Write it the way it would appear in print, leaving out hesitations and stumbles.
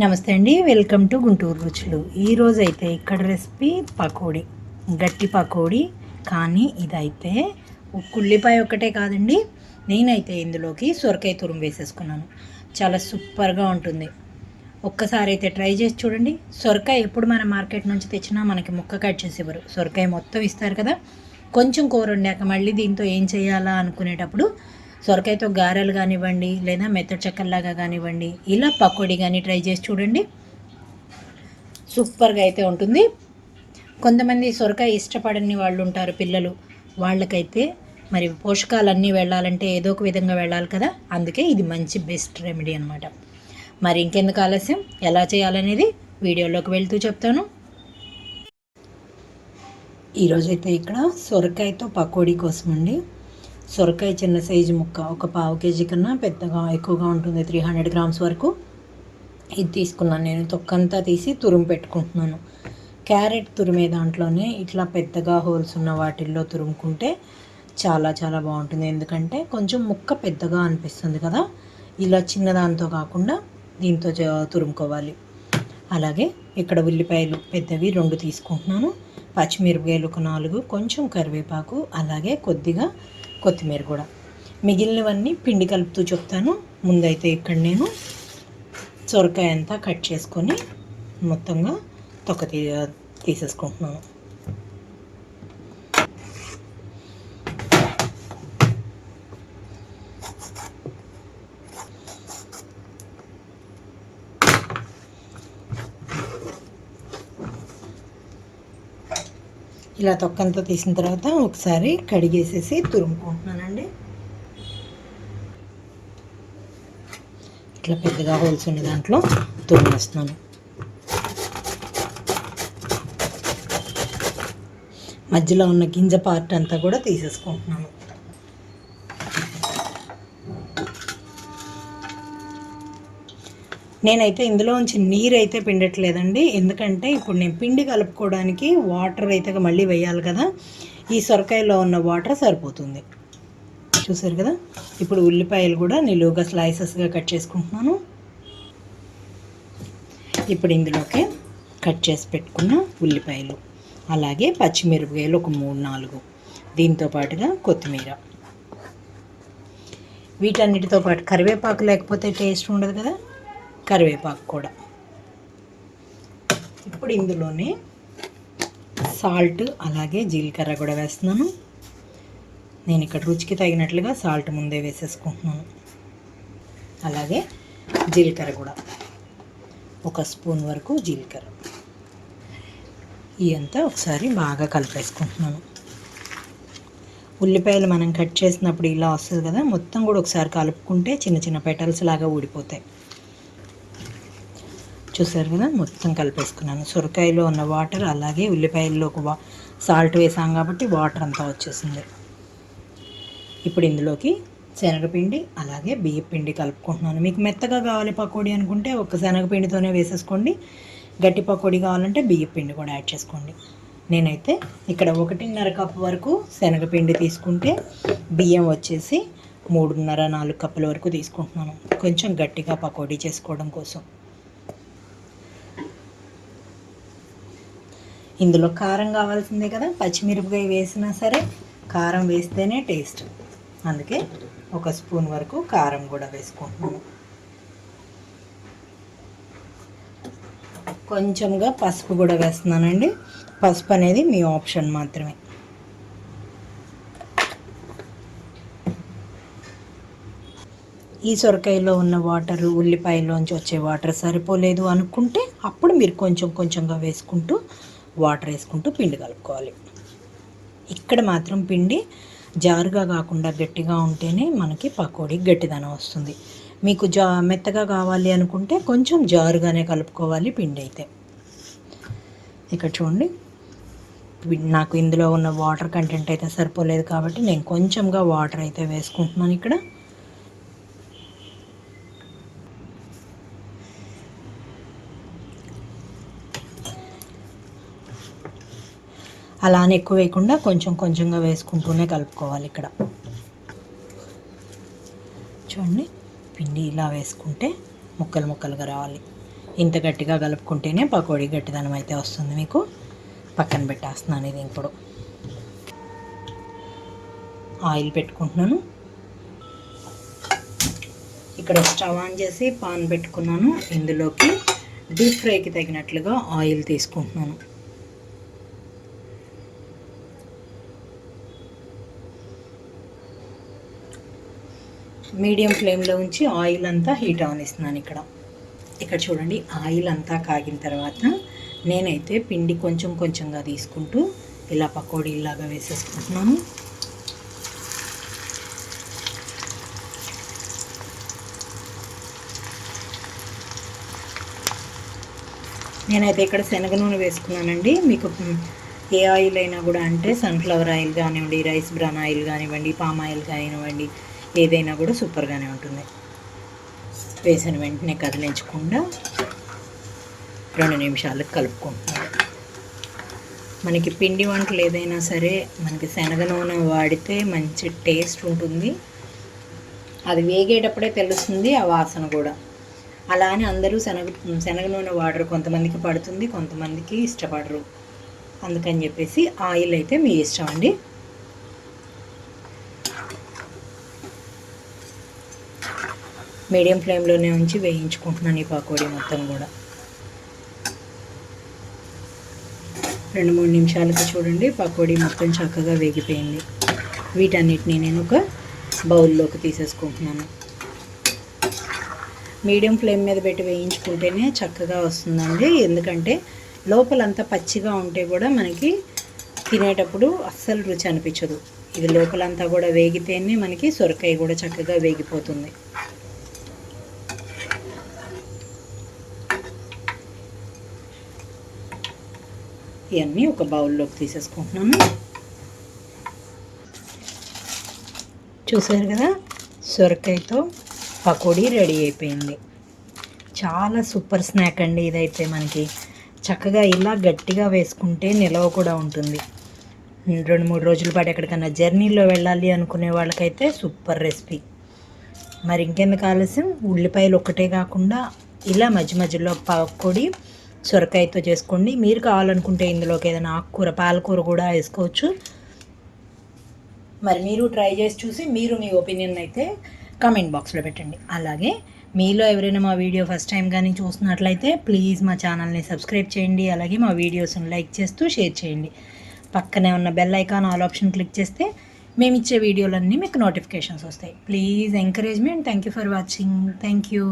నమస్తే అండి, welcome to Guntur రుచులు. ఈరోజు అయితే ఇక్కడ రెసిపీ పకోడీ, గట్టి పకోడీ. కానీ ఇదైతే ఉల్లిపాయ ఒక్కటే కాదండి, నేనైతే ఇందులోకి సొరకాయ తురుము వేసేసుకున్నాను. చాలా సూపర్గా ఉంటుంది. ఒక్కసారి అయితే ట్రై చేసి చూడండి. సొరకాయ ఎప్పుడు మన మార్కెట్ నుంచి తెచ్చినా మనకి ముక్క కట్ చేసి ఇవ్వరు, సొరకాయ మొత్తం ఇస్తారు కదా. కొంచెం కూర వండాక మళ్ళీ దీంతో ఏం చేయాలా అనుకునేటప్పుడు సొరకాయతో గారెలు కానివ్వండి, లేదా మెత్తడి చెక్కల్లాగా కానివ్వండి, ఇలా పకోడీ కానీ ట్రై చేసి చూడండి. సూపర్గా అయితే ఉంటుంది. కొంతమంది సొరకాయ ఇష్టపడని వాళ్ళు ఉంటారు, పిల్లలు. వాళ్ళకైతే మరి పోషకాలన్నీ వెళ్ళాలంటే ఏదో ఒక విధంగా వెళ్ళాలి కదా, అందుకే ఇది మంచి బెస్ట్ రెమెడీ అనమాట. మరి ఇంకెందుకు ఆలస్యం, ఎలా చేయాలనేది వీడియోలోకి వెళ్తూ చెప్తాను. ఈరోజైతే ఇక్కడ సొరకాయతో పకోడీ కోసం అండి, సొరకాయ చిన్న సైజు ముక్క, ఒక పావు కేజీ కన్నా పెద్దగా ఎక్కువగా ఉంటుంది, 300 గ్రామ్స్ వరకు ఇది తీసుకున్నాను. నేను తొక్కంతా తీసి తురుము పెట్టుకుంటున్నాను. క్యారెట్ తురిమే దాంట్లోనే ఇట్లా పెద్దగా హోల్స్ ఉన్న వాటిల్లో తురుముకుంటే చాలా చాలా బాగుంటుంది. ఎందుకంటే కొంచెం ముక్క పెద్దగా అనిపిస్తుంది కదా, ఇలా చిన్నదాంతో కాకుండా దీంతో తురుముకోవాలి. అలాగే ఇక్కడ ఉల్లిపాయలు పెద్దవి 2 తీసుకుంటున్నాను, పచ్చిమిరపకాయలు ఒక 4, కొంచెం కరివేపాకు, అలాగే కొద్దిగా కొత్తిమీర కూడా. మిగిలినవన్నీ పిండి కలుపుతూ చెప్తాను. ముందైతే ఇక్కడ నేను సొరకాయ అంతా కట్ చేసుకొని మొత్తంగా తొక్క తీసేసుకుంటున్నాను. ఇలా తొక్కంతా తీసిన తర్వాత ఒకసారి కడిగేసేసి తురుముకుంటున్నానండి. ఇట్లా పెద్దగా హోల్స్ ఉన్న దాంట్లో తురిమేస్తున్నాను. మధ్యలో ఉన్న గింజ పార్ట్ అంతా కూడా తీసేసుకుంటున్నాను. నేనైతే ఇందులోంచి నీరు అయితే పిండట్లేదండి, ఎందుకంటే ఇప్పుడు నేను పిండి కలుపుకోవడానికి వాటర్ అయితే మళ్ళీ వేయాలి కదా, ఈ సొరకాయలో ఉన్న వాటర్ సరిపోతుంది. చూసారు కదా. ఇప్పుడు ఉల్లిపాయలు కూడా నిలువుగా స్లైసెస్గా కట్ చేసుకుంటున్నాను. ఇప్పుడు ఇందులోకి కట్ చేసి పెట్టుకున్న ఉల్లిపాయలు, అలాగే పచ్చిమిరపకాయలు ఒక 3-4, దీంతో పాటుగా కొత్తిమీర, వీటన్నిటితో పాటు కరివేపాకు లేకపోతే టేస్ట్ ఉండదు కదా, కరివేపాకు కూడా. ఇప్పుడు ఇందులోనే సాల్ట్ అలాగే జీలకర్ర కూడా వేస్తున్నాను. నేను ఇక్కడ రుచికి తగినట్లుగా సాల్ట్ ముందే వేసేసుకుంటున్నాను. అలాగే జీలకర్ర కూడా 1 స్పూన్ వరకు జీలకర్ర. ఇదంతా ఒకసారి బాగా కలిపేసుకుంటున్నాను. ఉల్లిపాయలు మనం కట్ చేసినప్పుడు ఇలా వస్తుంది కదా, మొత్తం కూడా ఒకసారి కలుపుకుంటే చిన్న చిన్న పెటల్స్ లాగా ఊడిపోతాయి. చూసారు కదా, మొత్తం కలిపేసుకున్నాను. సొరకాయలో ఉన్న వాటర్ అలాగే ఉల్లిపాయల్లో సాల్ట్ వేసాం కాబట్టి వాటర్ అంతా వచ్చేసింది. ఇప్పుడు ఇందులోకి శనగపిండి అలాగే బియ్యపిండి కలుపుకుంటున్నాను. మీకు మెత్తగా కావాలి పకోడీ అనుకుంటే ఒక శనగపిండితోనే వేసేసుకోండి, గట్టి పకోడీ కావాలంటే బియ్యపిండి కూడా యాడ్ చేసుకోండి. నేనైతే ఇక్కడ 1.5 కప్పు వరకు శనగపిండి తీసుకుంటే బియ్యం వచ్చేసి 3.5-4 కప్పుల వరకు తీసుకుంటున్నాను, కొంచెం గట్టిగా పకోడీ చేసుకోవడం కోసం. ఇందులో కారం కావాల్సిందే కదా, పచ్చిమిరపకాయ వేసినా సరే కారం వేస్తేనే టేస్ట్, అందుకే 1 స్పూన్ వరకు కారం కూడా వేసుకుంటున్నాను. కొంచెంగా పసుపు కూడా వేస్తున్నానండి, పసుపు అనేది మీ ఆప్షన్ మాత్రమే. ఈ సొరకాయలో ఉన్న వాటర్ ఉల్లిపాయలోంచి వచ్చే వాటర్ సరిపోలేదు అనుకుంటే అప్పుడు మీరు కొంచెం కొంచెంగా వేసుకుంటూ వాటర్ వేసుకుంటూ పిండి కలుపుకోవాలి. ఇక్కడ మాత్రం పిండి జారుగా కాకుండా గట్టిగా ఉంటేనే మనకి పకోడీ గట్టిదనం వస్తుంది. మీకు మెత్తగా కావాలి అనుకుంటే కొంచెం జారుగానే కలుపుకోవాలి పిండి అయితే. ఇక్కడ చూడండి, నాకు ఇందులో ఉన్న వాటర్ కంటెంట్ అయితే సరిపోలేదు కాబట్టి నేను కొంచెంగా వాటర్ అయితే వేసుకుంటున్నాను ఇక్కడ. అలానే ఎక్కువ వేయకుండా కొంచెం కొంచెంగా వేసుకుంటూనే కలుపుకోవాలి. ఇక్కడ చూడండి, పిండి ఇలా వేసుకుంటే ముక్కలు ముక్కలుగా రావాలి. ఇంత గట్టిగా కలుపుకుంటేనే పకోడీ గట్టిదనం అయితే వస్తుంది మీకు. పక్కన పెట్టేస్తున్నాను ఇది. ఇప్పుడు ఆయిల్ పెట్టుకుంటున్నాను. ఇక్కడ స్టవ్ ఆన్ చేసి పాన్ పెట్టుకున్నాను. ఇందులోకి డీప్ ఫ్రైకి తగినట్లుగా ఆయిల్ తీసుకుంటున్నాను. మీడియం ఫ్లేమ్లో ఉంచి ఆయిల్ అంతా హీట్ అవనిస్తున్నాను. ఇక్కడ చూడండి, ఆయిల్ అంతా కాగిన తర్వాత నేనైతే పిండి కొంచెం కొంచెంగా తీసుకుంటూ ఇలా పకోడీలాగా వేసేసుకుంటున్నాను. నేనైతే ఇక్కడ శనగ నూనె వేసుకున్నానండి. మీకు ఏ ఆయిల్ అయినా కూడా, అంటే సన్ఫ్లవర్ ఆయిల్ కానివ్వండి, రైస్ బ్రాన్ ఆయిల్ కానివ్వండి, పామ్ ఆయిల్ కానివ్వండి, ఏదైనా కూడా సూపర్గానే ఉంటుంది. వేసిన వెంటనే కదిలించకుండా 2 నిమిషాలకు కలుపుకుంటున్నాను. మనకి పిండి వంటలు ఏదైనా సరే మనకి శనగ నూనె వాడితే మంచి టేస్ట్ ఉంటుంది. అది వేగేటప్పుడే తెలుస్తుంది ఆ వాసన కూడా. అలా అని అందరూ శనగ నూనె వాడరు. కొంతమందికి పడుతుంది, కొంతమందికి ఇష్టపడరు. అందుకని చెప్పేసి ఆయిల్ అయితే మీ ఇష్టం అండి. మీడియం ఫ్లేమ్లోనే ఉంచి వేయించుకుంటున్నాను ఈ పకోడీ మొత్తం కూడా. 2-3 నిమిషాలకి చూడండి పకోడీ మొత్తం చక్కగా వేగిపోయింది. వీటన్నిటిని నేను ఒక బౌల్లోకి తీసేసుకుంటున్నాను. మీడియం ఫ్లేమ్ మీద పెట్టి వేయించుకుంటేనే చక్కగా వస్తుందండి. ఎందుకంటే లోపలంతా పచ్చిగా ఉంటే కూడా మనకి తినేటప్పుడు అస్సలు రుచి అనిపించదు. ఇది లోపలంతా కూడా వేగితేనే మనకి సొరకాయ కూడా చక్కగా వేగిపోతుంది. ఇవన్నీ ఒక బౌల్లోకి తీసేసుకుంటున్నాను. చూసారు కదా, సొరకాయతో పకోడీ రెడీ అయిపోయింది. చాలా సూపర్ స్నాక్ అండి ఇదైతే. మనకి చక్కగా ఇలా గట్టిగా వేసుకుంటే నిలవ కూడా ఉంటుంది. 2-3 రోజుల పాటు ఎక్కడికన్నా జర్నీలో వెళ్ళాలి అనుకునే వాళ్ళకైతే సూపర్ రెసిపీ. మరి ఇంకెందుకు ఆలస్యం, ఉల్లిపాయలు ఒక్కటే కాకుండా ఇలా మధ్య మధ్యలో పకోడీ సొరకాయతో చేసుకోండి. మీరు కావాలనుకుంటే ఇందులోకి ఏదైనా ఆకుకూర, పాలకూర కూడా వేసుకోవచ్చు. మరి మీరు ట్రై చేసి చూసి మీరు మీ ఒపీనియన్ అయితే కామెంట్ బాక్స్లో పెట్టండి. అలాగే మీలో ఎవరైనా మా వీడియో ఫస్ట్ టైం కానీ చూస్తున్నట్లయితే ప్లీజ్ మా ఛానల్ని సబ్స్క్రైబ్ చేయండి. అలాగే మా వీడియోస్ని లైక్ చేస్తూ షేర్ చేయండి. పక్కనే ఉన్న bell icon all option click చేస్తే మేము ఇచ్చే వీడియోలన్నీ మీకు నోటిఫికేషన్స్ వస్తాయి. Please encourage me and thank you for watching. Thank you.